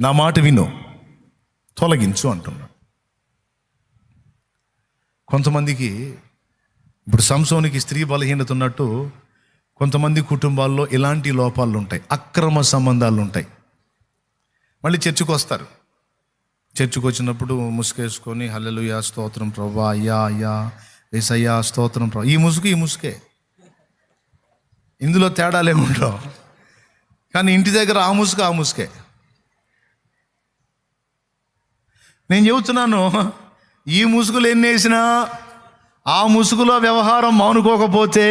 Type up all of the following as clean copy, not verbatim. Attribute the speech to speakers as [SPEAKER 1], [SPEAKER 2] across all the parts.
[SPEAKER 1] నా మాట విను, తొలగించు అంటున్నాడు. కొంతమందికి ఇప్పుడు సంసోనికి స్త్రీ బలహీనత ఉన్నట్టు కొంతమంది కుటుంబాల్లో ఇలాంటి లోపాలు ఉంటాయి, అక్రమ సంబంధాలు ఉంటాయి. మళ్ళీ చర్చికి వస్తారు, చర్చికి వచ్చినప్పుడు ముసుగేసుకొని హల్లెలూయా స్తోత్రం ప్రభువా, అయ్యా అయ్యా యేసయ్యా స్తోత్రం ప్రభు. ఈ ముసుగే, ఇందులో తేడాలు ఏముండవు. కానీ ఇంటి దగ్గర ఆ ముసుగే. నేను చెబుతున్నాను, ఈ ముసుగులు ఎన్ని వేసినా ఆ ముసుగులో వ్యవహారం మానుకోకపోతే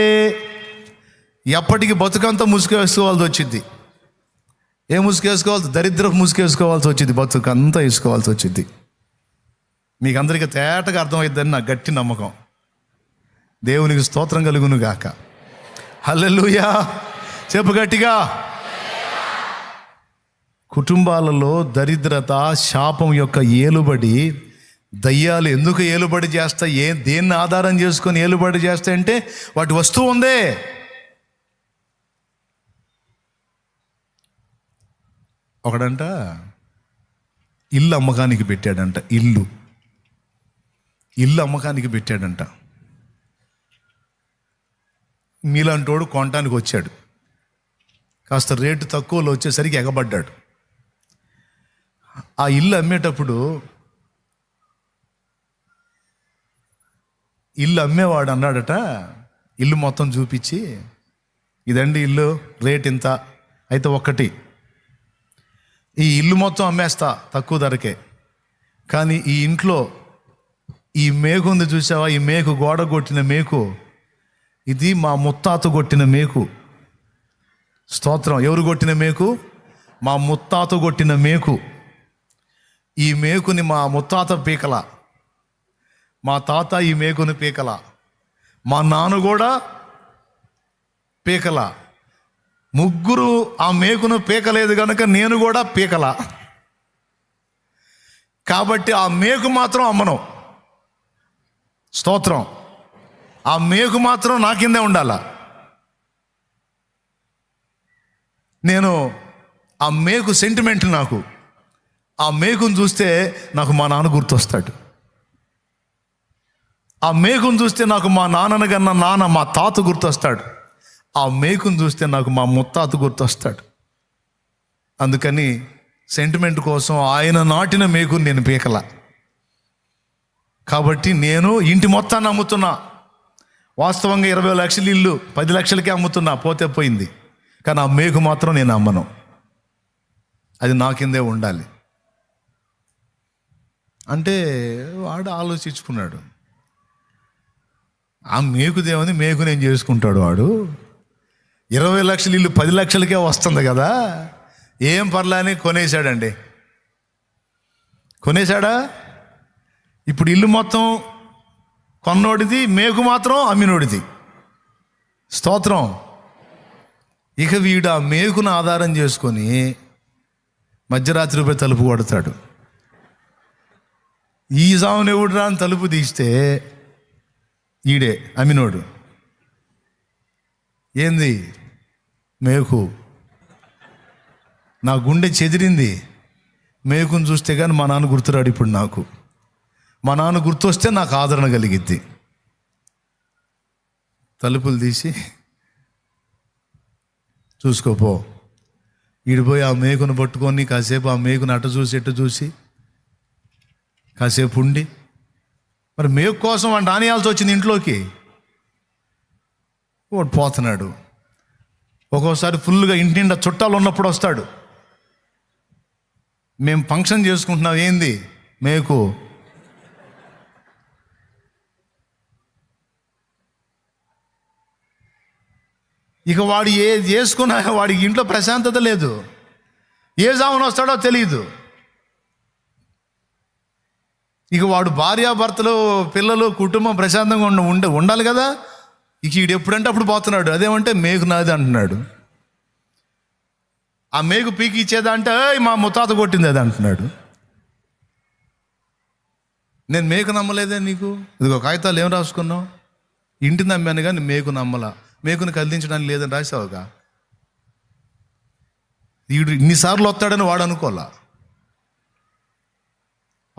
[SPEAKER 1] ఎప్పటికీ బతుకంతా ముసుగేసుకోవాల్సి వచ్చింది. ఏ ముసుగేసుకోవాలి? దరిద్రపు ముసుగేసుకోవాల్సి వచ్చింది, బతుకంతా వేసుకోవాల్సి వచ్చింది. మీకు అందరికీ తేటగా అర్థమైద్దని నా గట్టి నమ్మకం. దేవునికి స్తోత్రం కలుగును గాక. హల్లెలూయా చెప్పు గట్టిగా. కుటుంబాలలో దరిద్రత, శాపం యొక్క ఏలుబడి, దయ్యాలు ఎందుకు ఏలుబడి చేస్తాయి, దేన్ని ఆధారం చేసుకొని ఏలుబడి చేస్తాయంటే వాటి వస్తువు ఉందే. ఒకడంట ఇల్లు అమ్మకానికి పెట్టాడంట, ఇల్లు అమ్మకానికి పెట్టాడంట. మీలాంటోడు కొనటానికి వచ్చాడు, కాస్త రేటు తక్కువలో వచ్చేసరికి ఎగబడ్డాడు. ఆ ఇల్లు అమ్మేటప్పుడు ఇల్లు అమ్మేవాడు అన్నాడట, ఇల్లు మొత్తం చూపించి, ఇదండి ఇల్లు, రేట్ ఇంత, అయితే ఒక్కటి, ఈ ఇల్లు మొత్తం అమ్మేస్తా తక్కువ ధరకే, కానీ ఈ ఇంట్లో ఈ మేకు ఉంది చూసావా, ఈ మేకు గోడ కొట్టిన మేకు, ఇది మా ముత్తాత కొట్టిన మేకు. స్తోత్రం. ఎవరు కొట్టిన మేకు? మా ముత్తాత కొట్టిన మేకు. ఈ మేకుని మా ముత్తాత పీకల, మా తాత ఈ మేకుని పీకల, మా నాన్న కూడా పీకల, ముగ్గురు ఆ మేకును పీకలేదు కనుక నేను కూడా పీకల. కాబట్టి ఆ మేకు మాత్రం అమ్మను. స్తోత్రం. ఆ మేకు మాత్రం నా కిందే ఉండాల. నేను ఆ మేకు సెంటిమెంట్, నాకు ఆ మేకును చూస్తే నాకు మా నాన్న గుర్తొస్తాడు. ఆ మేకును చూస్తే నాకు మా నాన్నను కన్నా నాన్న, మా తాత గుర్తొస్తాడు. ఆ మేకును చూస్తే నాకు మా ముత్తాత గుర్తొస్తాడు. అందుకని సెంటిమెంట్ కోసం ఆయన నాటిన మేకుని నేను పీకల. కాబట్టి నేను ఇంటి మొత్తాన్ని అమ్ముతున్నా. వాస్తవంగా 20 లక్షల ఇల్లు 10 లక్షలకే అమ్ముతున్నా, పోతే పోయింది. కానీ ఆ మేకు మాత్రం నేను అమ్మను, అది నా కిందే ఉండాలి. అంటే వాడు ఆలోచించుకున్నాడు, ఆ మేకుదేమని మేకు నేను చేసుకుంటాడు వాడు. 20 లక్షల ఇల్లు 10 లక్షలకే వస్తుంది కదా, ఏం పర్లేని కొనేశాడండి. కొనేశాడా? ఇప్పుడు ఇల్లు మొత్తం కొన్నోడిది, మేకు మాత్రం అమ్మినోడిది. స్తోత్రం. ఇక వీడు ఆ మేకును ఆధారం చేసుకొని మధ్యరాత్రి పోయి తలుపు కొడతాడు. ఈ సామును ఎవడు రాని తలుపు తీస్తే ఈడే అమ్మినోడు. ఏంది? మేకు. నా గుండె చెదిరింది మేకును చూస్తే కానీ. మా నాన్న గుర్తురాడు ఇప్పుడు నాకు. మా నాన్న గుర్తొస్తే నాకు ఆదరణ కలిగిద్ది. తలుపులు తీసి చూసుకోపో. ఈడిపోయి ఆ మేకును పట్టుకొని కాసేపు ఆ మేకును అటు చూసి ఎటు చూసి కాసేపు ఉండి, మరి మేకు కోసం వాడు నానేయాల్సి వచ్చింది ఇంట్లోకి. వాడు పోతున్నాడు. ఒక్కోసారి ఫుల్గా ఇంటి నిండా చుట్టాలు ఉన్నప్పుడు వస్తాడు. మేము ఫంక్షన్ చేసుకుంటున్నాం, ఏంది? మేకు. ఇక వాడు ఏది చేసుకున్నా వాడికి ఇంట్లో ప్రశాంతత లేదు. ఏ జామున వస్తాడో తెలియదు. ఇక వాడు భార్యాభర్తలు, పిల్లలు, కుటుంబం ప్రశాంతంగా ఉండాలి కదా. ఇక వీడు ఎప్పుడంటే అప్పుడు పోతున్నాడు. అదేమంటే మేకు నాది అంటున్నాడు. ఆ మేకు పీకి ఇచ్చేదా అంటే మా ముత్తాత కొట్టింది అది అంటున్నాడు. నేను మేకు నమ్మలేదే నీకు. ఇదిగో కాగితాలు ఏం రాసుకున్నావు? ఇంటి నమ్మాను కానీ మేకు నమ్మలా. మేకును కదిలించడానికి లేదని రాసావుగా. వీడు ఇన్నిసార్లు వస్తాడని వాడు అనుకోలా.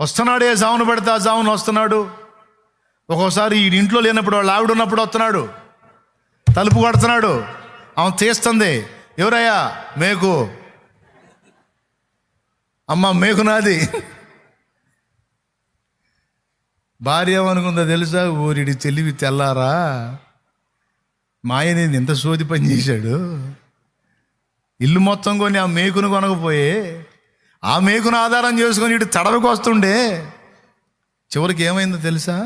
[SPEAKER 1] వస్తున్నాడు, ఏ జామును పడితే ఆ జామును వస్తున్నాడు. ఒక్కోసారి ఈ ఇంట్లో లేనప్పుడు వాళ్ళు ఆవిడ ఉన్నప్పుడు వస్తున్నాడు, తలుపు కొడుతున్నాడు, ఆమె తీస్తుంది. ఎవరయ్యా? మేకు. అమ్మ మేకు నాది. భార్య ఏమనుకుందో తెలుసా? ఊరిడి తెలివి తెల్లారా, మాయని ఎంత సోది పని చేశాడు. ఇల్లు మొత్తం కొని ఆ మేకును కొనకపోయే ఆ మేకును ఆధారం చేసుకొని ఇటు తడవకు వస్తుండే. చివరికి ఏమైందో తెలుసా?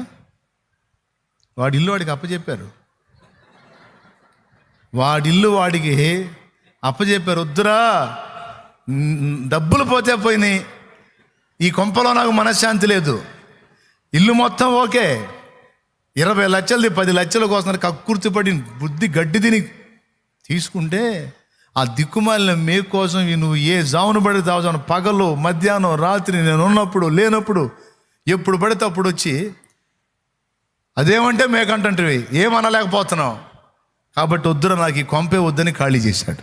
[SPEAKER 1] వాడి ఇల్లు వాడికి అప్పచెప్పారు. వాడిల్లు వాడికి అప్పచెప్పారు. వద్దురా, డబ్బులు పోతే పోయినాయి, ఈ కొంపలో నాకు మనశ్శాంతి లేదు. ఇల్లు మొత్తం ఓకే, 20 లక్షలది 10 లక్షల కోసం కక్కుర్తిపడి బుద్ధి గడ్డి తిని తీసుకుంటే, ఆ దిక్కుమాలిన మేకు కోసం నువ్వు ఏ జామును పడితే ఆ జామును, పగలు మధ్యాహ్నం రాత్రి, నేను ఉన్నప్పుడు లేనప్పుడు ఎప్పుడు పడితే అప్పుడు వచ్చి అదేమంటే మేకంటుంటివి, ఏమనలేకపోతున్నావు. కాబట్టి వద్దురా, నాకు ఈ కొంపే వద్దని ఖాళీ చేశాడు.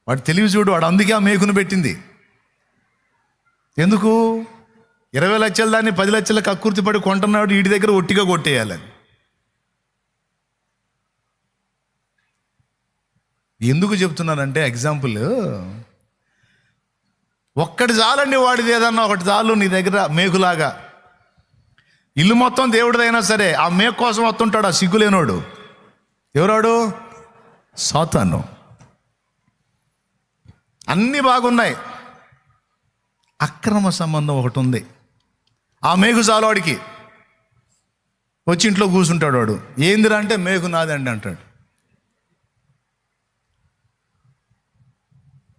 [SPEAKER 1] వాడు తెలివి చూడు, వాడు అందుకే ఆ మేకును పెట్టింది. ఎందుకు? 20 లక్షల దాన్ని 10 లక్షల కక్కుర్తి పడి కొంటున్నాడు, వీడి దగ్గర ఒట్టిగా కొట్టేయాలని. ఎందుకు చెప్తున్నానంటే ఎగ్జాంపుల్, ఒక్కటి చాలండి వాడిది, ఏదన్నా ఒకటి చాలు నీ దగ్గర మేకులాగా. ఇల్లు మొత్తం దేవుడిదైనా సరే ఆ మేకు కోసం వస్తుంటాడు ఆ సిగ్గులేనోడు. ఎవరాడు? సాతాను. అన్నీ బాగున్నాయి, అక్రమ సంబంధం ఒకటి ఉంది. ఆ మేకు చాలు వాడికి. వచ్చి ఇంట్లో కూర్చుంటాడు వాడు. ఏందిరా అంటే మేకు నాదండి అంటాడు.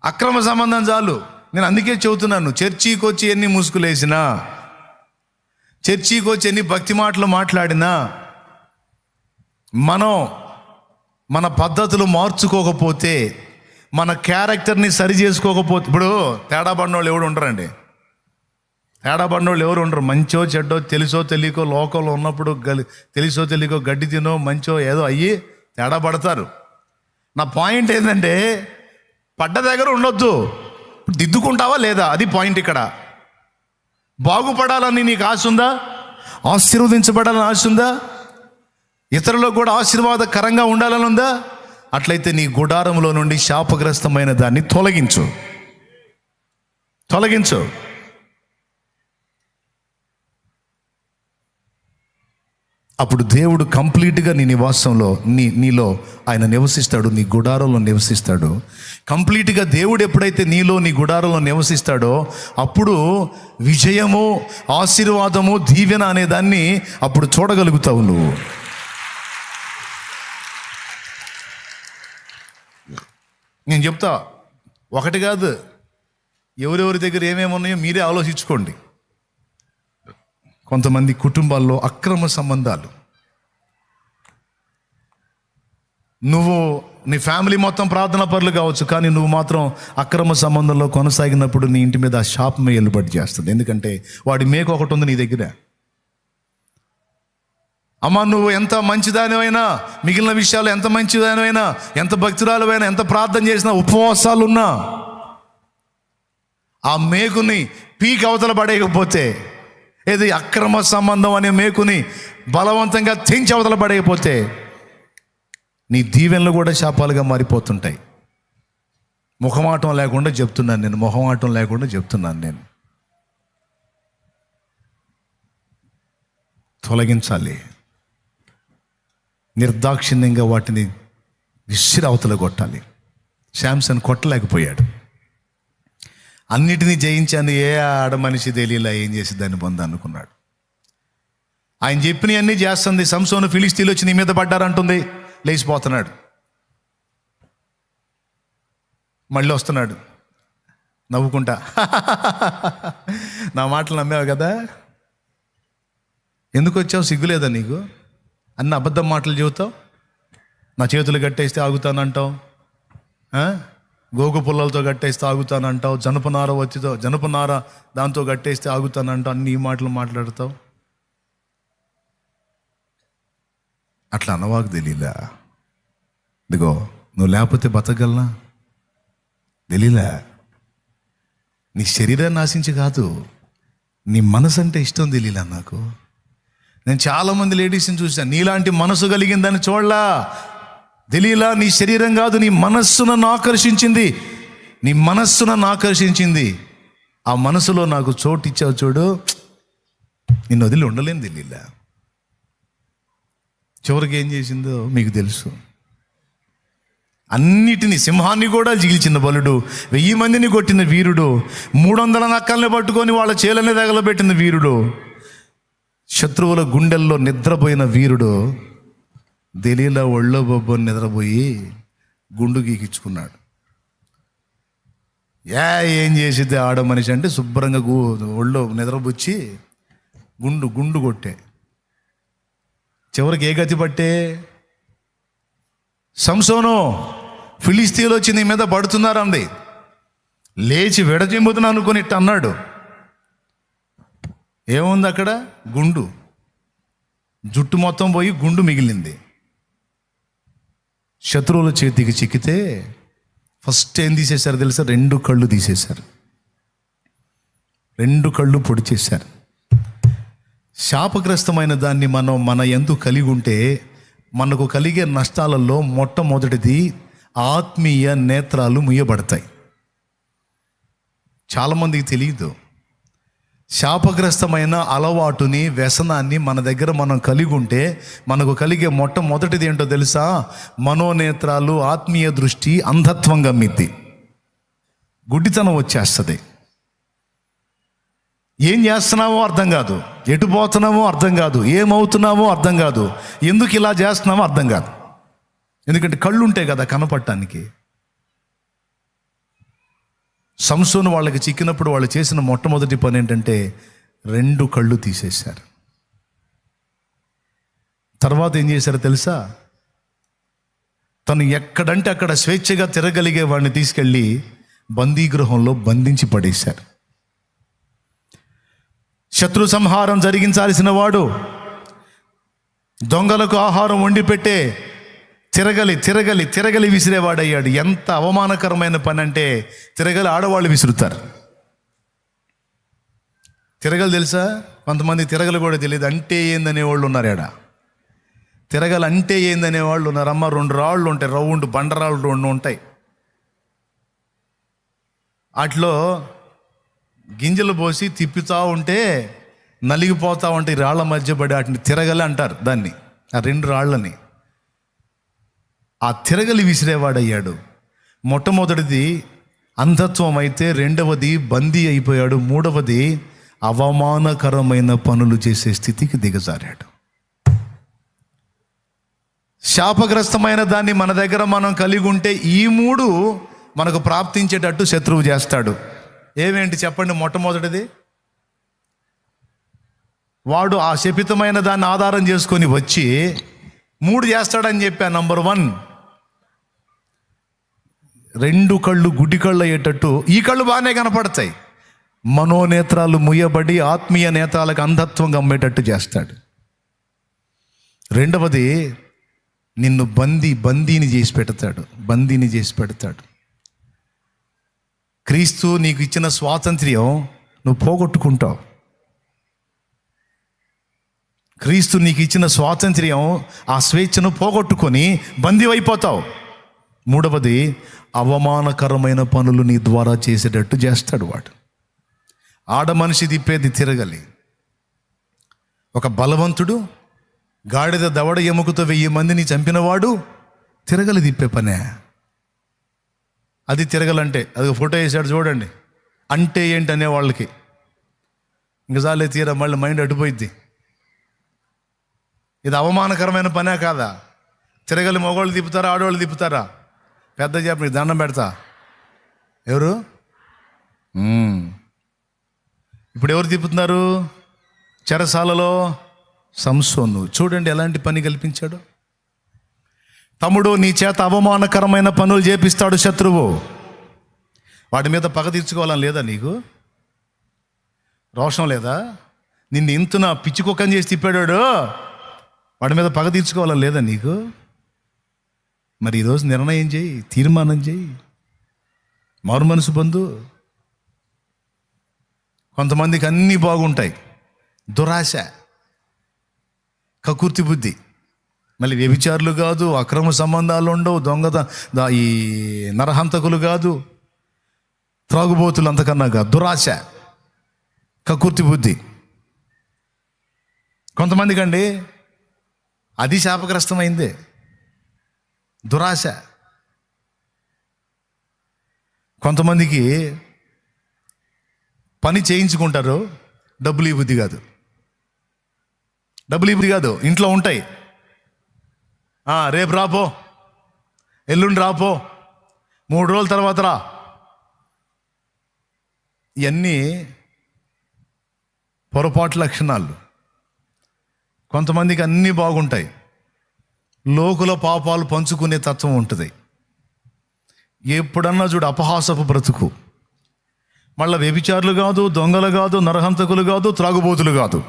[SPEAKER 1] అక్రమ సంబంధం చాలు. నేను అందుకే చెబుతున్నాను, చర్చికి వచ్చి ఎన్ని ముసుగులేసినా, చర్చికి వచ్చి ఎన్ని భక్తి మాటలు మాట్లాడినా, మనం మన పద్ధతులు మార్చుకోకపోతే, మన క్యారెక్టర్ని సరి చేసుకోకపోతే, ఇప్పుడు తేడా పడినోళ్ళు ఎవరు ఉండరండి. తేడా పడినోళ్ళు ఎవరు ఉండరు. మంచో చెడ్డో, తెలుసో తెలియకో, లోకంలో ఉన్నప్పుడు తెలుసో తెలియకో గడ్డి తినో మంచో ఏదో అయ్యి తేడా పడతారు. నా పాయింట్ ఏంటంటే, పడ్డ దగ్గర ఉండొద్దు, దిద్దుకుంటావా లేదా, అది పాయింట్ ఇక్కడ. బాగుపడాలని నీకు ఆశ ఉందా? ఆశీర్వదించబడాలని ఆశ ఉందా? ఇతరులకు కూడా ఆశీర్వాదకరంగా ఉండాలని ఉందా? అట్లయితే నీ గుడారంలో నుండి శాపగ్రస్తమైన దాన్ని తొలగించు. అప్పుడు దేవుడు కంప్లీట్గా నీ నివాసంలో నీలో ఆయన నివసిస్తాడు, నీ గుడారంలో నివసిస్తాడు. కంప్లీట్గా దేవుడు ఎప్పుడైతే నీలో నీ గుడారంలో నివసిస్తాడో అప్పుడు విజయము, ఆశీర్వాదము, దీవెన అనే దాన్ని అప్పుడు చూడగలుగుతావు నువ్వు. నేను చెప్తా, ఒకటి కాదు, ఎవరెవరి దగ్గర ఏమేమి ఉన్నాయో మీరే ఆలోచించుకోండి. కొంతమంది కుటుంబాల్లో అక్రమ సంబంధాలు. నువ్వు నీ ఫ్యామిలీ మొత్తం ప్రార్థనా పరులు కావచ్చు, కానీ నువ్వు మాత్రం అక్రమ సంబంధంలో కొనసాగినప్పుడు నీ ఇంటి మీద ఆ శాపమే ఎలుబడి చేస్తుంది. ఎందుకంటే వాడి మేకు ఒకటి ఉంది నీ దగ్గర. అమ్మ, నువ్వు ఎంత మంచిదానివైనా, మిగిలిన విషయాలు ఎంత మంచిదానివైనా, ఎంత భక్తురాలువైనా, ఎంత ప్రార్థన చేసినా, ఉపవాసాలున్నా, ఆ మేకుని పీకి అవతల పడేయకపోతే, ఏది అక్రమ సంబంధం అనే మేకుని బలవంతంగా తెంచి అవతల పడేయకపోతే, నీ దీవెనలు కూడా శాపాలుగా మారిపోతుంటాయి. మొహమాటం లేకుండా చెప్తున్నాను నేను. తొలగించాలి. నిర్దాక్షిణ్యంగా వాటిని విసిరి అవతల కొట్టాలి. శాంసన్ కొట్టలేకపోయాడు. అన్నిటినీ జయించాను, ఏ ఆడ మనిషి తెలియలా ఏం చేసి దాన్ని పొందనుకున్నాడు. ఆయన చెప్పినవన్నీ చేస్తుంది. సంసోను ఫిలిస్తీన్లు వచ్చి నీ మీద పడ్డారంటుంది, లేచిపోతున్నాడు. మళ్ళీ వస్తున్నాడు నవ్వుకుంటా, నా మాటలు నమ్మావు కదా, ఎందుకు వచ్చావు, సిగ్గులేదా నీకు, అన్న అబద్ధం మాటలు చెబుతావు, నా చేతులు కట్టేస్తే ఆగుతానంటావు, గోగు పుల్లలతో కట్టేస్తే ఆగుతానంటావు, జనపనార దాంతో కట్టేస్తే ఆగుతానంటావు, అన్ని మాటలు మాట్లాడతావు. అట్లా అన్నవాకు తెలియలా. ఇదిగో, నువ్వు లేకపోతే బతకగలనా తెలియలే. నీ శరీరాన్ని ఆశించి కాదు, నీ మనసు అంటే ఇష్టం తెలియలా నాకు. నేను చాలామంది లేడీస్ని చూసాను, నీలాంటి మనసు కలిగిందని చూడలా, తెలియలా. నీ శరీరం కాదు, నీ మనస్సు నన్ను ఆకర్షించింది, నీ మనస్సు నన్ను ఆకర్షించింది. ఆ మనసులో నాకు చోటు ఇచ్చావు చూడు, నిన్ను వదిలి ఉండలేని తెలియలా. చివరికి ఏం చేసిందో మీకు తెలుసు. అన్నిటినీ, సింహాన్ని కూడా జిగిల్చిన బలుడు, 1000 మందిని కొట్టిన వీరుడు, 300 నక్కల్ని పట్టుకొని వాళ్ళ చేలని తగలబెట్టిన వీరుడు, శత్రువుల గుండెల్లో నిద్రపోయిన వీరుడు, దెలీలా ఒళ్ళో బొబ్బని నిద్రపోయి గుండు గీకించుకున్నాడు. ఏం చేసిద్ది ఆడ మనిషి అంటే శుభ్రంగా ఒళ్ళో నిద్రపుచ్చి గుండు కొట్టే. చివరికి ఏ గతి పట్టే? సంసోను, ఫిలిస్తీన్లు వచ్చి నీ మీద పడుతున్నారండి, లేచి విడజిమ్ముతున్నా అనుకుని ఇట్ట అన్నాడు. ఏముంది అక్కడ? గుండు. జుట్టు మొత్తం పోయి గుండు మిగిలింది. శత్రువుల చేతికి చిక్కితే ఫస్ట్ ఏం తీసేశారు తెలుసా? 2 కళ్ళు తీసేశారు, 2 కళ్ళు పొడి చేశారు. శాపగ్రస్తమైన దాన్ని మనం మన యందు కలిగి ఉంటే మనకు కలిగే నష్టాలలో మొట్టమొదటిది ఆత్మీయ నేత్రాలు ముయ్యబడతాయి. చాలామందికి తెలియదు. శాపగ్రస్తమైన అలవాటుని, వ్యసనాన్ని మన దగ్గర మనం కలిగి ఉంటే మనకు కలిగే మొట్టమొదటిది ఏంటో తెలుసా? మనోనేత్రాలు, ఆత్మీయ దృష్టి అంధత్వం గమ్మిద్ది, గుడ్డితనం వచ్చేస్తుంది. ఏం చేస్తున్నామో అర్థం కాదు, ఎటు పోతున్నామో అర్థం కాదు, ఏమవుతున్నామో అర్థం కాదు, ఎందుకు ఇలా చేస్తున్నామో అర్థం కాదు. ఎందుకంటే కళ్ళు ఉంటాయి కదా కనపడటానికి. సంసోను వాళ్ళకి చిక్కినప్పుడు వాళ్ళు చేసిన మొట్టమొదటి పని ఏంటంటే 2 కళ్ళు తీసేశారు. తర్వాత ఏం చేశారో తెలుసా? తను ఎక్కడంటే అక్కడ స్వేచ్ఛగా తిరగలిగే వాడిని తీసుకెళ్ళి బందీగృహంలో బంధించి పడేశారు. శత్రు సంహారం జరిగించాల్సిన వాడు, దొంగలకు ఆహారం వండి పెట్టే తిరగలి విసిరేవాడయ్యాడు. ఎంత అవమానకరమైన పని అంటే, తిరగలి ఆడవాళ్ళు విసురుతారు. తిరగలు తెలుసా? కొంతమంది తిరగలు కూడా తెలియదు అంటే ఏందనే వాళ్ళు ఉన్నారు. ఏడా తిరగలు అంటే ఏందనే వాళ్ళు ఉన్నారు. అమ్మ 2 రాళ్ళు ఉంటాయి, రౌండ్ బండరాళ్ళు 2 ఉంటాయి. వాటిలో గింజలు పోసి తిప్పుతూ ఉంటే నలిగిపోతూ ఉంటాయి, రాళ్ల మధ్య పడి. వాటిని తిరగలి అంటారు దాన్ని, ఆ 2 రాళ్ళని. ఆ తిరగలి విసిరేవాడయ్యాడు. మొట్టమొదటిది అంధత్వం అయితే, 2వది బందీ అయిపోయాడు, 3వది అవమానకరమైన పనులు చేసే స్థితికి దిగజారాడు. శాపగ్రస్తమైన దాన్ని మన దగ్గర మనం కలిగి ఉంటే ఈ 3 మనకు ప్రాప్తించేటట్టు శత్రువు చేస్తాడు. ఏమేంటి చెప్పండి? మొట్టమొదటిది, వాడు ఆ శపితమైన దాన్ని ఆధారం చేసుకొని వచ్చి 3 చేస్తాడని చెప్పా. నంబర్ 1, 2 కళ్ళు గుడ్డి కళ్ళు అయ్యేటట్టు, ఈ కళ్ళు బాగానే కనపడతాయి, మనోనేత్రాలు ముయ్యబడి ఆత్మీయ నేత్రాలకు అంధత్వం గమ్మేటట్టు చేస్తాడు. 2వది, నిన్ను బందీని చేసి పెడతాడు. క్రీస్తు నీకు ఇచ్చిన స్వాతంత్ర్యం నువ్వు పోగొట్టుకుంటావు. క్రీస్తు నీకు ఇచ్చిన స్వాతంత్ర్యం, ఆ స్వేచ్ఛను పోగొట్టుకొని బందీ అయిపోతావు. 3వది, అవమానకరమైన పనులు నీ ద్వారా చేసేటట్టు చేస్తాడు వాడు. ఆడ మనిషి తిప్పేది తిరగలి. ఒక బలవంతుడు గాడిద దవడ ఎముకతో 1000 మందిని చంపినవాడు తిరగలి తిప్పే పనే. అది తిరగలంటే, అది ఫోటో వేసాడు చూడండి. అంటే ఏంటి అనే వాళ్ళకి ఇంకా చాలే తీరా, మళ్ళీ మైండ్ అటుపోయిద్ది. ఇది అవమానకరమైన పనే కాదా? తిరగలి మగవాళ్ళు తిప్పుతారా, ఆడవాళ్ళు తిప్పుతారా? పెద్ద చెప్పి నీకు దండం పెడతా. ఎవరు ఇప్పుడు ఎవరు తిప్పుతున్నారు? చెరసాలలో సంసోను. చూడండి ఎలాంటి పని కల్పించాడు. తమ్ముడు, నీ చేత అవమానకరమైన పనులు చేపిస్తాడు శత్రువు. వాటి మీద పగ తీర్చుకోవాలని లేదా నీకు? రోషం లేదా? నిన్ను ఇంతున పిచ్చికొక్కని చేసి తిప్పాడు, వాడి మీద పగ తీర్చుకోవాలని లేదా నీకు? మరి ఈరోజు నిర్ణయం చేయి, తీర్మానం చేయి, మారు మనసు పొందు. కొంతమందికి అన్నీ బాగుంటాయి, దురాశ, కకుర్తి బుద్ధి. మళ్ళీ వ్యభిచారులు కాదు, అక్రమ సంబంధాలు ఉండవు, ఈ నరహంతకులు కాదు, త్రాగుబోతులు అంతకన్నా కాదు, దురాశ, కకుర్తి బుద్ధి. కొంతమందికి అండి అది శాపగ్రస్తమైందే, దురాశ. కొంతమందికి పని చేయించుకుంటారు, డబ్బులు ఈ బుద్ధి కాదు, డబ్బులు ఈ బుద్ధి కాదు, ఇంట్లో ఉంటాయి. రేపు రాపో, ఎల్లుండి రాపో, 3 రోజుల తర్వాత రా. ఇవన్నీ పొరపాటు లక్షణాలు. కొంతమందికి అన్నీ బాగుంటాయి, లోకుల పాపాలు పంచుకునే తత్వం ఉంటుంది. ఎప్పుడన్నా చూడు అపహాసపు బ్రతుకు. మళ్ళీ వ్యభిచారులు కాదు, దొంగలు కాదు, నరహంతకులు కాదు, త్రాగుబోతులు కాదు.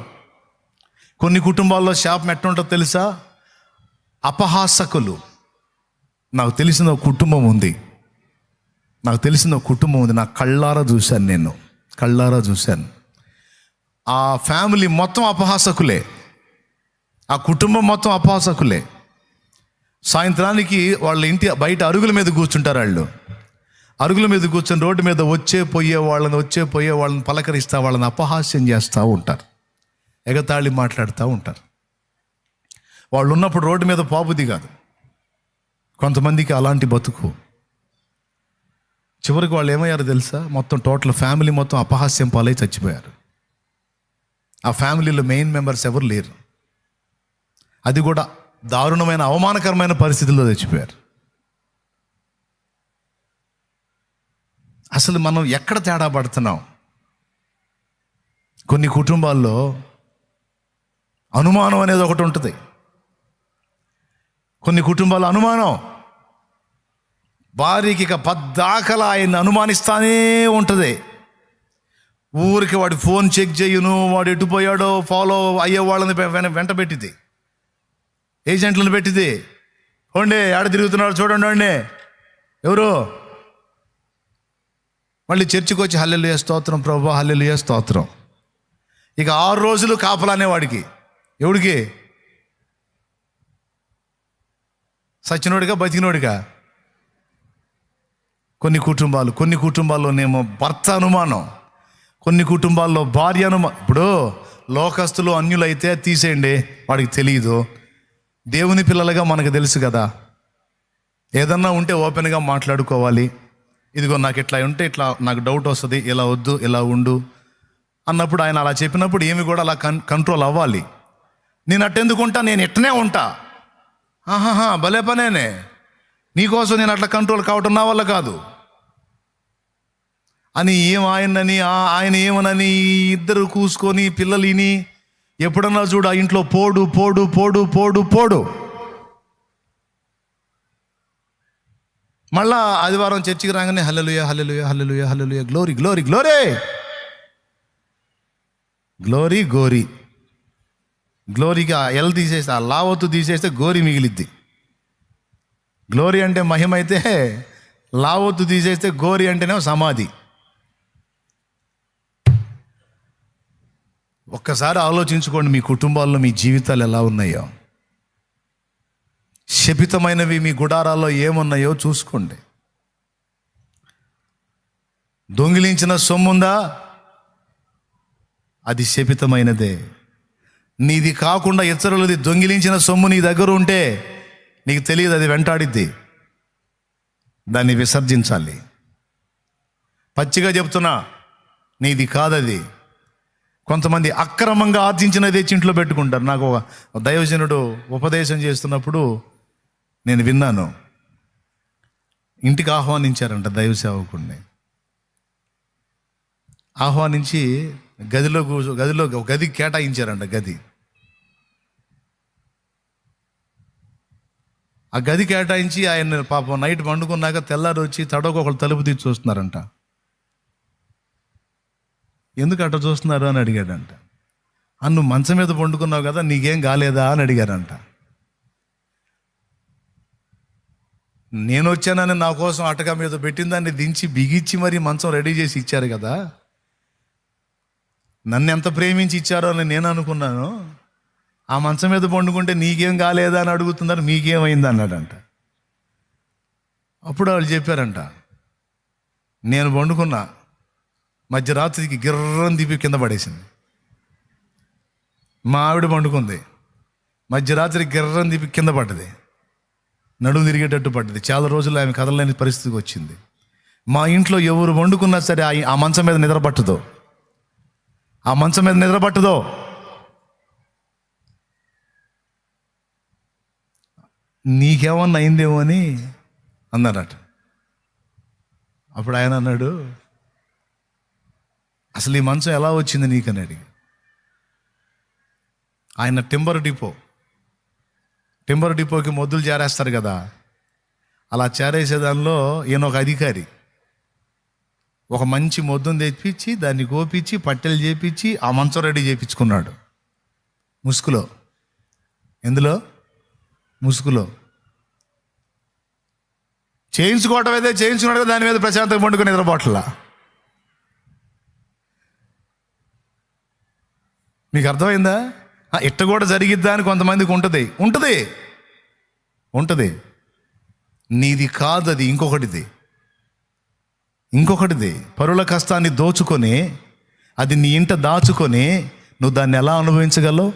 [SPEAKER 1] కొన్ని కుటుంబాల్లో శాపం ఎట్టుంటుందో తెలుసా? అపహాసకులు. నాకు తెలిసిన ఒక కుటుంబం ఉంది, నా కళ్ళారా చూశాను. ఆ ఫ్యామిలీ మొత్తం అపహాసకులే, ఆ కుటుంబం మొత్తం అపహాసకులే. సాయంత్రానికి వాళ్ళ ఇంటి బయట అరుగుల మీద కూర్చుంటారు. వాళ్ళు అరుగుల మీద కూర్చొని రోడ్డు మీద వచ్చే పోయే వాళ్ళని పలకరిస్తా, వాళ్ళని అపహాస్యం చేస్తూ ఉంటారు, ఎగతాళి మాట్లాడుతూ ఉంటారు. వాళ్ళు ఉన్నప్పుడు రోడ్డు మీద పాబుది కాదు. కొంతమందికి అలాంటి బతుకు. చివరికి వాళ్ళు ఏమయ్యారో తెలుసా? మొత్తం టోటల్ ఫ్యామిలీ మొత్తం అపహాస్యం పాలై చచ్చిపోయారు. ఆ ఫ్యామిలీలో మెయిన్ మెంబర్స్ ఎవరు లేరు. అది కూడా దారుణమైన అవమానకరమైన పరిస్థితుల్లో చచ్చిపోయారు. అసలు మనం ఎక్కడ తేడా పడుతున్నాం? కొన్ని కుటుంబాల్లో అనుమానం అనేది ఒకటి ఉంటుంది. కొన్ని కుటుంబాల అనుమానం, భార్యకి ఇక పద్దాకలా ఆయన్ని అనుమానిస్తానే ఉంటుంది. ఊరికి వాడి ఫోన్ చెక్ చేయను, వాడు ఎటుపోయాడో ఫాలో అయ్యే వాళ్ళని వెంట పెట్టింది, ఏజెంట్లను పెట్టింది. ఓండి ఆడ తిరుగుతున్నాడు చూడండి, అండి ఎవరు. మళ్ళీ చర్చికి వచ్చి హల్లెలూయా స్తోత్రం ప్రభువా, హల్లెలూయా స్తోత్రం. ఇక 6 రోజులు కాపలానే వాడికి. ఎవడికి? సచ్చినోడిగా బతికినోడిగా? కొన్ని కుటుంబాల్లోనేమో భర్త అనుమానం, కొన్ని కుటుంబాల్లో భార్య అనుమానం. ఇప్పుడు లోకస్తులు అన్యులైతే తీసేయండి, వాడికి తెలియదు. దేవుని పిల్లలుగా మనకు తెలుసు కదా, ఏదన్నా ఉంటే ఓపెన్గా మాట్లాడుకోవాలి. ఇదిగో నాకు ఇట్లా ఉంటే ఇట్లా నాకు డౌట్ వస్తుంది, ఇలా వద్దు ఇలా ఉండు అన్నప్పుడు ఆయన అలా చెప్పినప్పుడు ఏమి కూడా అలా కంట్రోల్ అవ్వాలి. నేను అట్టెందుకుంటా, నేను ఇట్టనే ఉంటా. భలే పనేనే, నీకోసం నేను అట్లా కంట్రోల్ కావటం నా వల్ల కాదు అని ఆయనని ఆయన ఏమనని ఇద్దరు కూసుకొని పిల్లలు విని ఎప్పుడన్నా చూడు ఆ ఇంట్లో పోడు పోడు పోడు పోడు పోడు. మళ్ళా ఆదివారం చర్చికి రాగానే hallelujah hallelujah hallelujah hallelujah, glory glory glory glory గోరీ. గ్లోరీకి ఆ ఎల్ తీసేస్తే, ఆ లావత్తు తీసేస్తే గోరి మిగిలిద్ది. గ్లోరీ అంటే మహిమ అయితే, లావత్తు తీసేస్తే గోరి అంటేనే సమాధి. ఒక్కసారి ఆలోచించుకోండి, మీ కుటుంబాల్లో మీ జీవితాలు ఎలా ఉన్నాయో, శపితమైనవి మీ గుడారాల్లో ఏమున్నాయో చూసుకోండి. దొంగిలించిన సొమ్ముందా? అది శపితమైనదే. నీది కాకుండా ఇతరులది దొంగిలించిన సొమ్ము నీ దగ్గర ఉంటే నీకు తెలియదు, అది వెంటాడిద్ది. దాన్ని విసర్జించాలి. పచ్చిగా చెప్తున్నా, నీది కాదది. కొంతమంది అక్రమంగా ఆర్జించినది ఇంట్లో పెట్టుకుంటారు. నాకు ఒక దైవజనుడు ఉపదేశం చేస్తున్నప్పుడు నేను విన్నాను. ఇంటికి ఆహ్వానించారంట దైవ సేవకుడిని. ఆహ్వానించి గదిలో గది కేటాయించారంట. ఆ గది కేటాయించి ఆయన పాపం నైట్ పండుకున్నాక తెల్లారి వచ్చి ఒకళ్ళు తలుపు తీసి చూస్తున్నారంట. ఎందుకు అట్లా చూస్తున్నారు అని అడిగాడంట. నువ్వు మంచం మీద పండుకున్నావు కదా, నీకేం కాలేదా అని అడిగారంట. నేను వచ్చానని నా కోసం అటక మీద పెట్టిన దాన్ని దించి బిగించి మరీ మంచం రెడీ చేసి ఇచ్చారు కదా, నన్ను ఎంత ప్రేమించి ఇచ్చారో అని నేను అనుకున్నాను. ఆ మంచం మీద పండుకుంటే నీకేం కాలేదా అని అడుగుతున్నారు, మీకేమైంది అన్నాడంట. అప్పుడు వాళ్ళు చెప్పారంట, నేను పండుకున్నా, మధ్యరాత్రికి గిర్రం దిపి కింద పడేసింది. మా ఆవిడ పండుకుంది, మధ్యరాత్రి గిర్రం దిపి కింద పడ్డది, నడుము తిరిగేటట్టు పడ్డది. చాలా రోజులు ఆమె కదలలేని పరిస్థితికి వచ్చింది. మా ఇంట్లో ఎవరు వండుకున్నా సరే ఆ మంచం మీద నిద్ర పట్టదో, ఆ మంచం మీద నిద్ర పట్టదో. నీకేమన్నా అయిందేమో అని అన్నారట. అప్పుడు ఆయన అన్నాడు, అసలు ఈ మంచం ఎలా వచ్చింది నీకని అడిగి. ఆయన టింబర్ డిపోకి మొద్దులు చేరేస్తారు కదా, అలా చేరేసే దానిలో ఈయన ఒక అధికారి ఒక మంచి మొద్దును తెప్పించి దాన్ని కోపించి పట్టెలు చేపించి ఆ మంచం రెడీ చేయించుకున్నాడు. ముసుగులో, ఎందులో ముసుగులో చేయించుకోవటం అయితే చేయించుకున్నాడు, దాని మీద ప్రశాంతంగా పండుకొని నిద్రపోట్లా. మీకు అర్థమైందా? ఇట్ట కూడా జరిగిద్దా అని కొంతమందికి ఉంటుంది. నీది కాదు అది, ఇంకొకటిది. పరుల కష్టాన్ని దోచుకొని అది నీ ఇంట దాచుకొని నువ్వు దాన్ని ఎలా అనుభవించగలవు?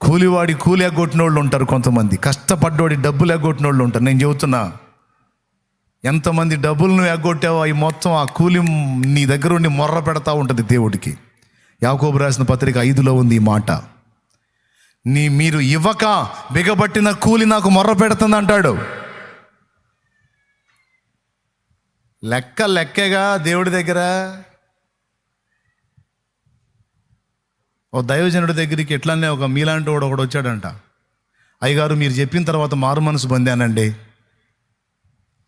[SPEAKER 1] కూలివాడి కూలి ఎగ్గొట్టిన వాళ్ళు ఉంటారు, కొంతమంది కష్టపడ్డోడి డబ్బులు ఎగ్గొట్టిన వాళ్ళు ఉంటారు. నేను చెబుతున్నా, ఎంతమంది డబ్బులు నువ్వు ఎగ్గొట్టావో అవి మొత్తం ఆ కూలి నీ దగ్గర ఉండి మొర్ర పెడతా ఉంటుంది దేవుడికి. యాకోబు రాసిన పత్రిక 5లో ఉంది ఈ మాట. మీరు ఇవ్వక బిగబట్టిన కూలి నాకు మొర్ర పెడుతుంది అంటాడు. లెక్కేగా దేవుడి దగ్గర. ఓ దైవజనుడి దగ్గరికి ఎట్లానే ఒక మీలాంటి వాడు ఒకడు వచ్చాడంట. అయ్యగారు, మీరు చెప్పిన తర్వాత మారు మనసు పొందానండి,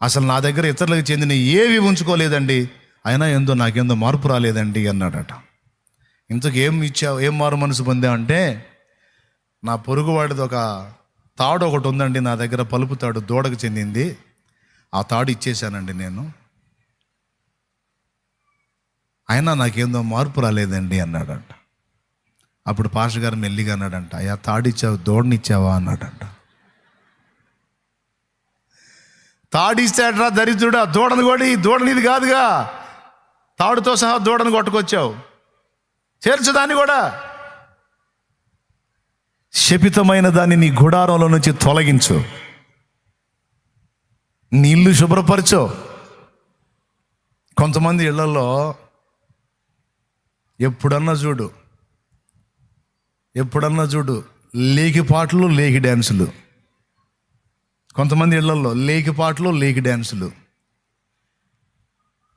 [SPEAKER 1] అసలు నా దగ్గర ఇతరులకు చెందిన ఏవి ఉంచుకోలేదండి, అయినా నాకేందో మార్పు రాలేదండి అన్నాడట. ఇంతకు ఏం మారు మనసు పొందా అంటే, నా పొరుగువాడిది ఒక తాడు ఒకటి ఉందండి నా దగ్గర, పలుపు తాడు, దూడకు చెందింది, ఆ తాడు ఇచ్చేశానండి నేను, అయినా నాకేందో మార్పు రాలేదండి అన్నాడంట. అప్పుడు పాస్టర్ గారు మెల్లిగా అన్నాడంట, అయ్యా తాడిచ్చావు, దూడనిచ్చావా అన్నాడంట. తాడిస్తాడరా దరిద్రుడా, దూడనిది కాదుగా, తాడుతో సహా దూడను కొట్టుకొచ్చావు, చేర్చుదాన్ని కూడా. శపితమైన దాన్ని నీ గుడారంలో నుంచి తొలగించు, నీ ఇల్లు శుభ్రపరచు. కొంతమంది ఇళ్లలో ఎప్పుడన్నా చూడు లేకి పాటలు, లేకి డ్యాన్సులు. కొంతమంది ఇళ్లలో లేకి పాటలు, లేకి డ్యాన్సులు.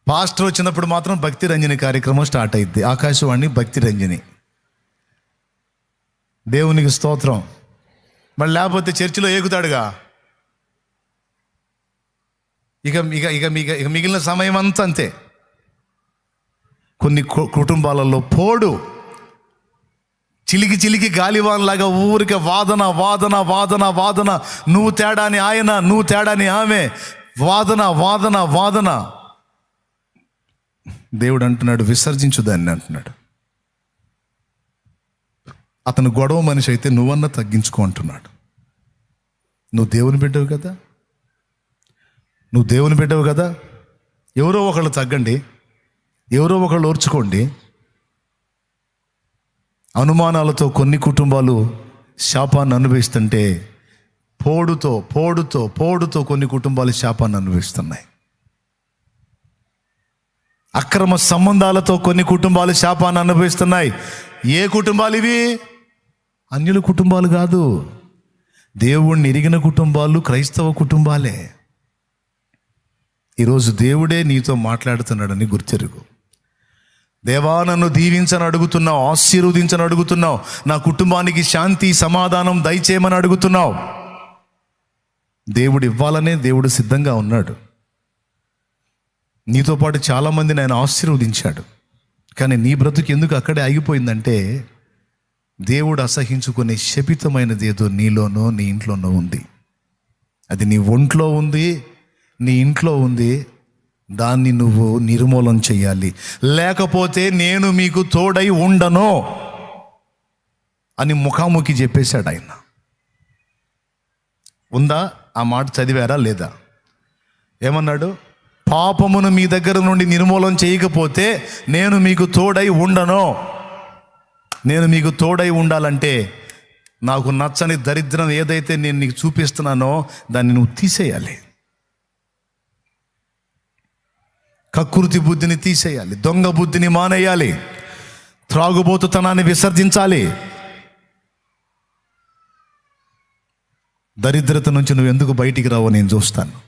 [SPEAKER 1] పాస్టర్ వచ్చినప్పుడు మాత్రం భక్తి రంజని కార్యక్రమం స్టార్ట్ అయింది. ఆకాశవాణి భక్తి రంజని, దేవునికి స్తోత్రం. మరి లేకపోతే చర్చిలో ఏగుతాడుగా. ఇక మిగిలిన సమయం అంతా అంతే. కొన్ని కుటుంబాలలో పోడు, చిలికి గాలివాన్లాగా ఊరికే వాదన, నువ్వు తేడాని ఆయన, నువ్వు తేడాని ఆమె, వాదన. దేవుడు అంటున్నాడు, విసర్జించు దాన్ని అంటున్నాడు. అతను గొడవ మనిషి అయితే నువ్వన్నా తగ్గించుకో అంటున్నాడు. నువ్వు దేవుని బిడ్డవు కదా, ఎవరో ఒకళ్ళు తగ్గండి, ఎవరో ఒకళ్ళు ఓర్చుకోండి. అనుమానాలతో కొన్ని కుటుంబాలు శాపాన్ని అనుభవిస్తుంటే, పోడుతో కొన్ని కుటుంబాలు శాపాన్ని అనుభవిస్తున్నాయి. అక్రమ సంబంధాలతో కొన్ని కుటుంబాలు శాపాన్ని అనుభవిస్తున్నాయి. ఏ కుటుంబాలు ఇవి? అన్యుల కుటుంబాలు కాదు, దేవుణ్ణి ఎరిగిన కుటుంబాలు, క్రైస్తవ కుటుంబాలే. ఈరోజు దేవుడే నీతో మాట్లాడుతున్నాడని గుర్తెరుగు. దేవా, నన్ను దీవించని అడుగుతున్నావు, ఆశీర్వదించని అడుగుతున్నావు, నా కుటుంబానికి శాంతి సమాధానం దయచేయమని అడుగుతున్నావు. దేవుడు ఇవ్వాలనే దేవుడు సిద్ధంగా ఉన్నాడు. నీతో పాటు చాలామందిని ఆయన ఆశీర్వదించాడు. కానీ నీ బ్రతుకు ఎందుకు అక్కడే ఆగిపోయిందంటే, దేవుడు అసహించుకునే శపితమైనది ఏదో నీలోనో నీ ఇంట్లోనో ఉంది. అది నీ ఒంట్లో ఉంది, నీ ఇంట్లో ఉంది, దాన్ని నువ్వు నిర్మూలన చేయాలి, లేకపోతే నేను మీకు తోడై ఉండను అని ముఖాముఖి చెప్పేశాడు ఆయన. ఉందా ఆ మాట? చదివారా లేదా? ఏమన్నాడు? పాపమును మీ దగ్గర నుండి నిర్మూలన చేయకపోతే నేను మీకు తోడై ఉండను. నేను మీకు తోడై ఉండాలంటే నాకు నచ్చని దరిద్రం ఏదైతే నేను నీకు చూపిస్తున్నానో దాన్ని నువ్వు తీసేయాలి. కకృతి బుద్ధిని తీసేయాలి, దొంగ బుద్ధిని మానేయాలి, త్రాగుబోతుతనాన్ని విసర్జించాలి. దరిద్రత నుంచి నువ్వు ఎందుకు బయటికి రావో నేను చూస్తాను.